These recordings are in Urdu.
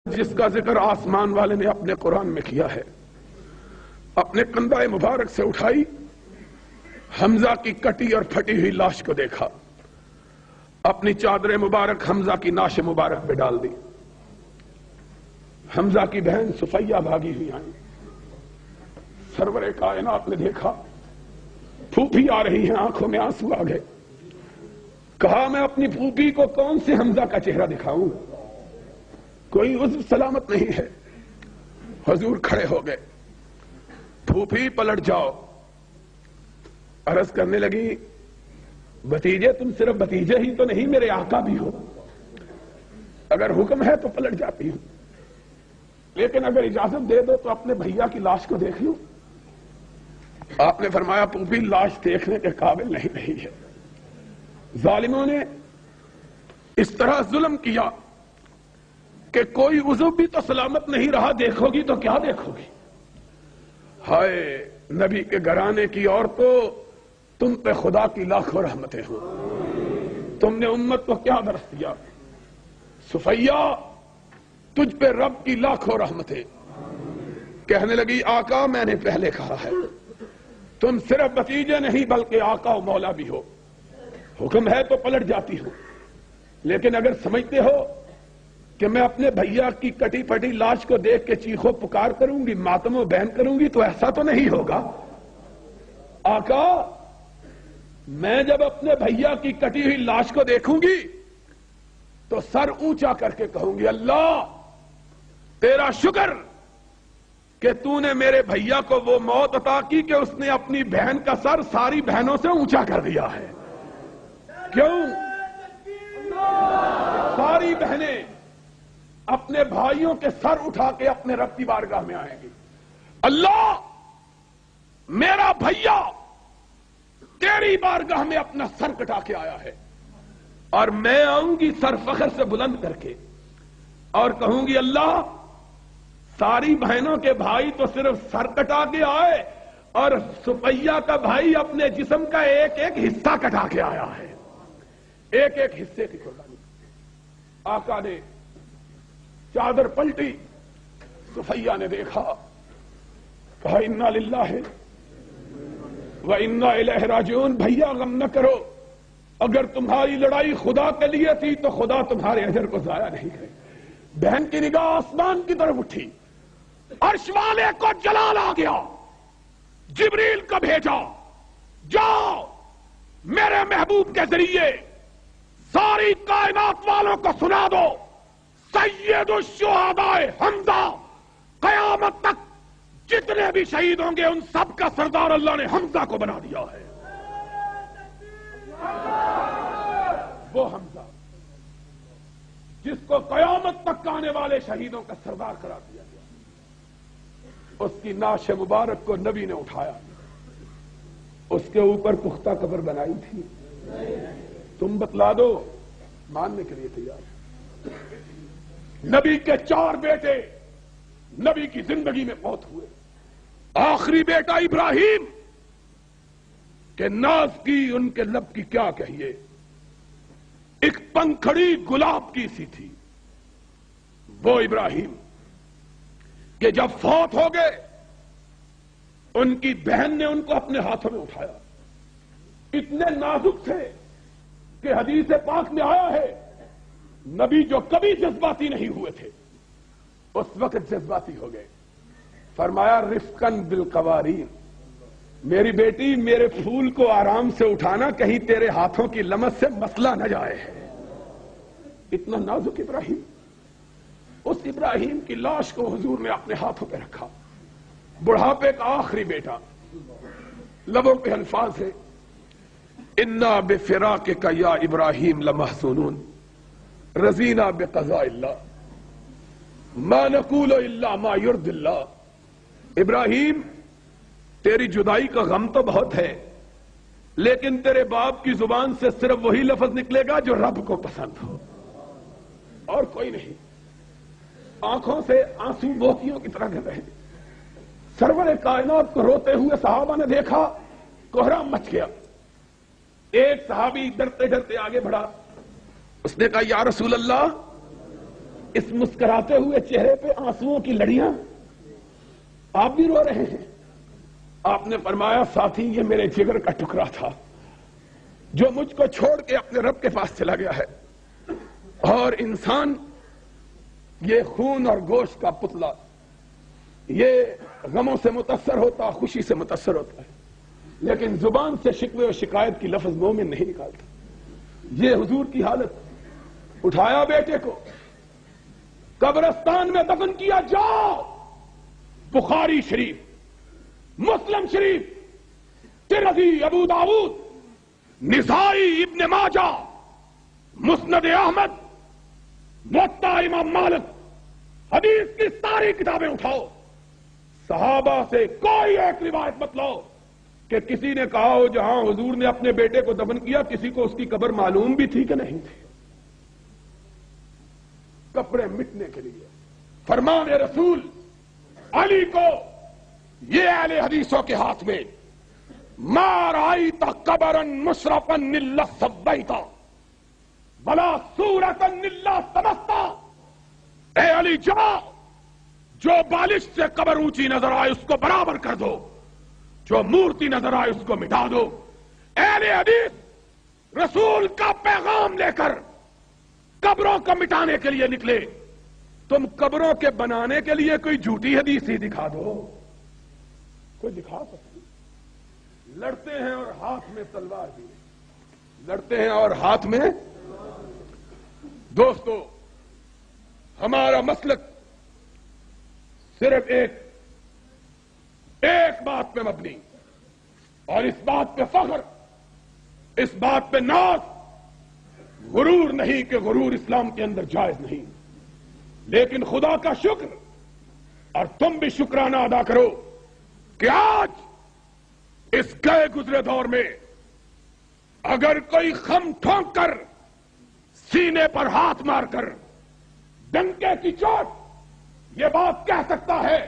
جس کا ذکر آسمان والے نے اپنے قرآن میں کیا ہے، اپنے کندھا مبارک سے اٹھائی، حمزہ کی کٹی اور پھٹی ہوئی لاش کو دیکھا، اپنی چادر مبارک حمزہ کی ناش مبارک پہ ڈال دی۔ حمزہ کی بہن صفیہ بھاگی ہوئی آئی، سرور کائنات نے دیکھا، پھوپھی آ رہی ہیں، آنکھوں میں آنسو آ گئے۔ کہا میں اپنی پھوپھی کو کون سے حمزہ کا چہرہ دکھاؤں، کوئی عذر سلامت نہیں ہے۔ حضور کھڑے ہو گئے، پھوپھی پلٹ جاؤ۔ عرض کرنے لگی، بھتیجے تم صرف بھتیجے ہی تو نہیں، میرے آقا بھی ہو، اگر حکم ہے تو پلٹ جاتی ہوں، لیکن اگر اجازت دے دو تو اپنے بھیا کی لاش کو دیکھ لوں۔ آپ نے فرمایا پھوپھی لاش دیکھنے کے قابل نہیں رہی ہے۔ ظالموں نے اس طرح ظلم کیا کہ کوئی عضو بھی تو سلامت نہیں رہا، دیکھو گی تو کیا دیکھو گی؟ ہائے نبی کے گھرانے کی عورتوں، تم پہ خدا کی لاکھوں رحمتیں ہوں، تم نے امت کو کیا درس دیا۔ صفیہ تجھ پہ رب کی لاکھوں رحمتیں۔ کہنے لگی آقا میں نے پہلے کہا ہے، تم صرف بھتیجے نہیں بلکہ آقا و مولا بھی ہو، حکم ہے تو پلٹ جاتی ہو، لیکن اگر سمجھتے ہو کہ میں اپنے بھیا کی کٹی پھٹی لاش کو دیکھ کے چیخو پکار کروں گی، ماتم و بہن کروں گی، تو ایسا تو نہیں ہوگا۔ آقا میں جب اپنے بھیا کی کٹی ہوئی لاش کو دیکھوں گی تو سر اونچا کر کے کہوں گی، اللہ تیرا شکر کہ تو نے میرے بھیا کو وہ موت عطا کی کہ اس نے اپنی بہن کا سر ساری بہنوں سے اونچا کر دیا ہے۔ کیوں؟ ساری بہنیں اپنے بھائیوں کے سر اٹھا کے اپنے رب کی بارگاہ میں آئیں گی، اللہ میرا بھیا تیری بارگاہ میں اپنا سر کٹا کے آیا ہے، اور میں آؤں گی سر فخر سے بلند کر کے اور کہوں گی اللہ ساری بہنوں کے بھائی تو صرف سر کٹا کے آئے اور صفیہ کا بھائی اپنے جسم کا ایک ایک حصہ کٹا کے آیا ہے، ایک ایک حصے کی قربانی۔ آقا نے چادر پلٹی، صفیہ نے دیکھا، کہا انا للہ و انا الیہ راجعون۔ بھیا غم نہ کرو، اگر تمہاری لڑائی خدا کے لیے تھی تو خدا تمہارے اجر کو ضائع نہیں کرے۔ بہن کی نگاہ آسمان کی طرف اٹھی، عرش والے کو جلال آ گیا، جبریل کو بھیجا، جاؤ میرے محبوب کے ذریعے ساری کائنات والوں کو سنا دو، سید الشہداء حمزہ قیامت تک جتنے بھی شہید ہوں گے ان سب کا سردار اللہ نے حمزہ کو بنا دیا ہے۔ وہ حمزہ جس کو قیامت تک آنے والے شہیدوں کا سردار قرار دیا گیا، اس کی ناش مبارک کو نبی نے اٹھایا، اس کے اوپر پختہ قبر بنائی تھی۔ تم بتلا دو، ماننے کے لیے تیار۔ نبی کے 4 بیٹے نبی کی زندگی میں فوت ہوئے، آخری بیٹا ابراہیم کہ ناز کی ان کے لب کی کیا کہیے، ایک پنکھڑی گلاب کی سی تھی وہ ابراہیم کہ جب فوت ہو گئے ان کی بہن نے ان کو اپنے ہاتھوں میں اٹھایا، اتنے نازک تھے کہ حدیث پاک میں آیا ہے نبی جو کبھی جذباتی نہیں ہوئے تھے اس وقت جذباتی ہو گئے۔ فرمایا رفقن بالقوارین، میری بیٹی میرے پھول کو آرام سے اٹھانا، کہیں تیرے ہاتھوں کی لمس سے مسئلہ نہ جائے۔ اتنا نازک ابراہیم، اس ابراہیم کی لاش کو حضور نے اپنے ہاتھوں پہ رکھا، بڑھاپے کا آخری بیٹا، لبوں پہ الفاظ ہے انا بفراقک یا ابراہیم لمحزونون رضینا بقضاء اللہ ما نقول الا ما یرضی اللہ۔ ابراہیم تیری جدائی کا غم تو بہت ہے، لیکن تیرے باپ کی زبان سے صرف وہی لفظ نکلے گا جو رب کو پسند ہو، اور کوئی نہیں۔ آنکھوں سے آنسو موتیوں کی طرح گر رہے، سرور کائنات کو روتے ہوئے صحابہ نے دیکھا، کوہرام مچ گیا۔ ایک صحابی ڈرتے ڈرتے آگے بڑھا، اس نے کہا یا رسول اللہ اس مسکراتے ہوئے چہرے پہ آنسوؤں کی لڑیاں، آپ بھی رو رہے ہیں۔ آپ نے فرمایا ساتھی یہ میرے جگر کا ٹکڑا تھا جو مجھ کو چھوڑ کے اپنے رب کے پاس چلا گیا ہے، اور انسان یہ خون اور گوشت کا پتلا یہ غموں سے متاثر ہوتا، خوشی سے متاثر ہوتا ہے، لیکن زبان سے شکوے اور شکایت کی لفظ منہ میں نہیں نکالتا۔ یہ حضور کی حالت، اٹھایا بیٹے کو قبرستان میں دفن کیا، جاؤ بخاری شریف، مسلم شریف، ترمذی، ابو داؤد، نسائی، ابن ماجہ، مسند احمد، موطا امام مالک، حدیث کی ساری کتابیں اٹھاؤ، صحابہ سے کوئی ایک روایت بتلاؤ کہ کسی نے کہا ہو جہاں حضور نے اپنے بیٹے کو دفن کیا کسی کو اس کی قبر معلوم بھی تھی کہ نہیں تھی۔ کپڑے مٹنے کے لیے فرمان رسول علی کو یہ اہل حدیثوں کے ہاتھ میں، ما رأیت قبرا مشرفا الا سبیتا ولا صورتا الا طمستا۔ اے علی جاؤ، جو بالش سے قبر اونچی نظر آئے اس کو برابر کر دو، جو مورتی نظر آئے اس کو مٹا دو۔ اہل حدیث رسول کا پیغام لے کر قبروں کو مٹانے کے لیے نکلے، تم قبروں کے بنانے کے لیے کوئی جھوٹی حدیث ہی دکھا دو، کوئی دکھا سکتے؟ لڑتے ہیں اور ہاتھ میں تلوار بھی، لڑتے ہیں اور ہاتھ میں۔ دوستو، ہمارا مسلک صرف ایک بات پہ مبنی، اور اس بات پہ فخر، اس بات پہ ناز، غرور نہیں کہ غرور اسلام کے اندر جائز نہیں، لیکن خدا کا شکر، اور تم بھی شکرانہ ادا کرو کہ آج اس گئے گزرے دور میں اگر کوئی خم ٹھونک کر، سینے پر ہاتھ مار کر، ڈنکے کی چوٹ یہ بات کہہ سکتا ہے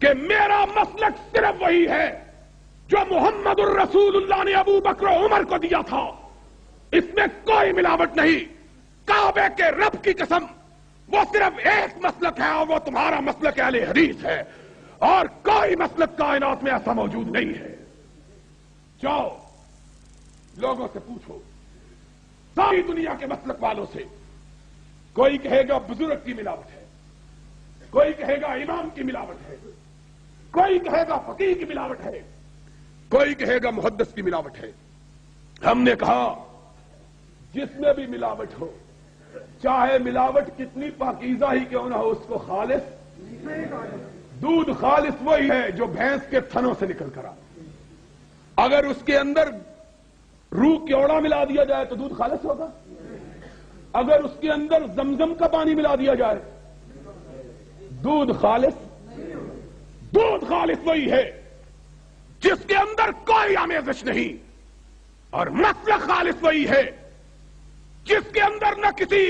کہ میرا مسلک صرف وہی ہے جو محمد الرسول اللہ نے ابو بکر و عمر کو دیا تھا، اس میں کوئی ملاوٹ نہیں، کعبے کے رب کی قسم، وہ صرف ایک مسلک ہے اور وہ تمہارا مسلک اہل حدیث ہے، اور کوئی مسلک کائنات میں ایسا موجود نہیں ہے۔ جاؤ لوگوں سے پوچھو، ساری دنیا کے مسلک والوں سے، کوئی کہے گا بزرگ کی ملاوٹ ہے، کوئی کہے گا امام کی ملاوٹ ہے، کوئی کہے گا فقیہ کی ملاوٹ ہے، کوئی کہے گا محدث کی ملاوٹ ہے۔ ہم نے کہا جس میں بھی ملاوٹ ہو، چاہے ملاوٹ کتنی پاکیزہ ہی کیوں نہ ہو، اس کو خالص، دودھ خالص وہی ہے جو بھینس کے تھنوں سے نکل کر آ۔ اگر اس کے اندر روح کیوڑا ملا دیا جائے تو دودھ خالص ہوگا؟ اگر اس کے اندر زمزم کا پانی ملا دیا جائے دودھ خالص؟ دودھ خالص وہی ہے جس کے اندر کوئی آمیزش نہیں، اور مسلک خالص وہی ہے جس کے اندر نہ کسی